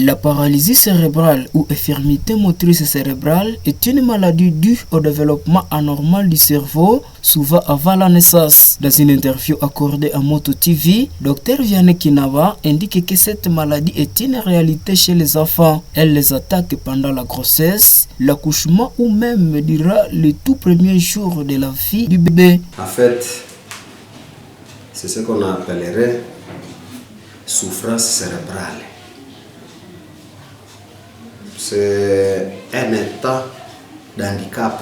La paralysie cérébrale ou infirmité motrice cérébrale est une maladie due au développement anormal du cerveau, souvent avant la naissance. Dans une interview accordée à Moto TV, Dr Vianney Kinawa indique que cette maladie est une réalité chez les enfants. Elle les attaque pendant la grossesse, l'accouchement ou même durant les tout premiers jours de la vie du bébé. En fait, c'est ce qu'on appellerait souffrance cérébrale. C'est un état d'handicap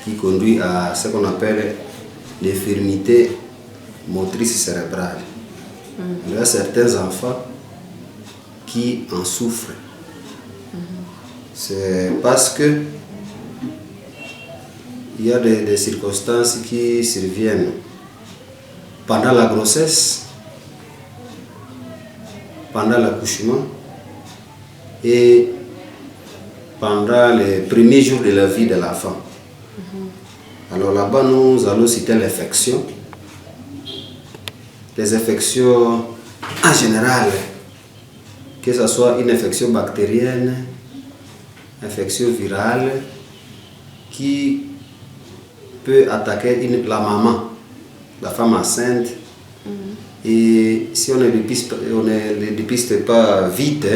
qui conduit à ce qu'on appelle l'infirmité motrice cérébrale. Il y a certains enfants qui en souffrent. C'est parce que il y a des circonstances qui surviennent pendant la grossesse, pendant l'accouchement et pendant les premiers jours de la vie de l'enfant. Alors là-bas, nous allons citer l'infection. Les infections en général, que ce soit une infection bactérienne, infection virale, qui peut attaquer la maman, la femme enceinte. Et si on ne le dépiste pas vite,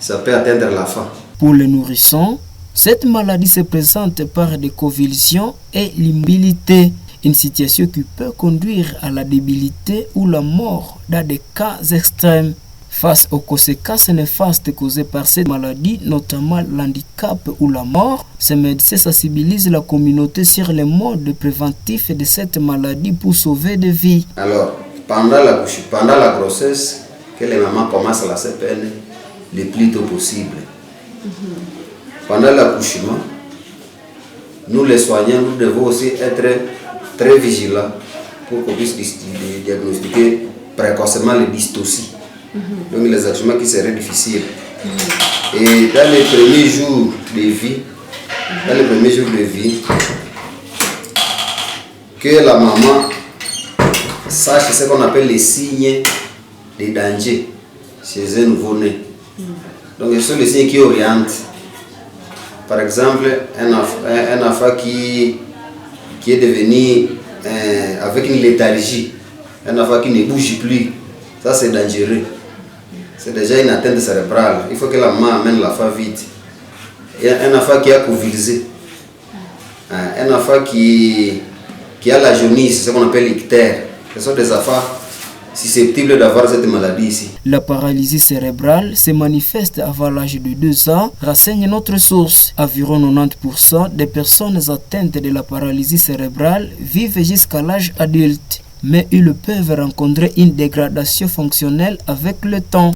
ça peut atteindre l'enfant. Pour les nourrissons, cette maladie se présente par des convulsions et l'immobilité, une situation qui peut conduire à la débilité ou la mort dans des cas extrêmes. Face aux conséquences néfastes causées par cette maladie, notamment l'handicap ou la mort, ces médecins sensibilisent la communauté sur les modes préventifs de cette maladie pour sauver des vies. Alors, pendant la grossesse, que les mamans commencent la CPN le plus tôt possible. Pendant l'accouchement, nous les soignants, nous devons aussi être très vigilants pour qu'on puisse diagnostiquer précocement les dystocies. Donc les accouchements qui seraient difficiles. Et dans les premiers jours de vie, que la maman sache ce qu'on appelle les signes de danger chez un nouveau-né. Donc ce sont les signes qui orientent. Par exemple, un enfant qui est devenu avec une léthargie, un enfant qui ne bouge plus, ça c'est dangereux. C'est déjà une atteinte cérébrale. Il faut que la maman amène l'enfant vite. Et un enfant qui a convulsé, un enfant qui a la jaunisse, ce qu'on appelle l'ictère. Ce sont des enfants susceptibles d'avoir cette maladie ici. La paralysie cérébrale se manifeste avant l'âge de 2 ans, renseigne notre source. Environ 90% des personnes atteintes de la paralysie cérébrale vivent jusqu'à l'âge adulte, mais ils peuvent rencontrer une dégradation fonctionnelle avec le temps.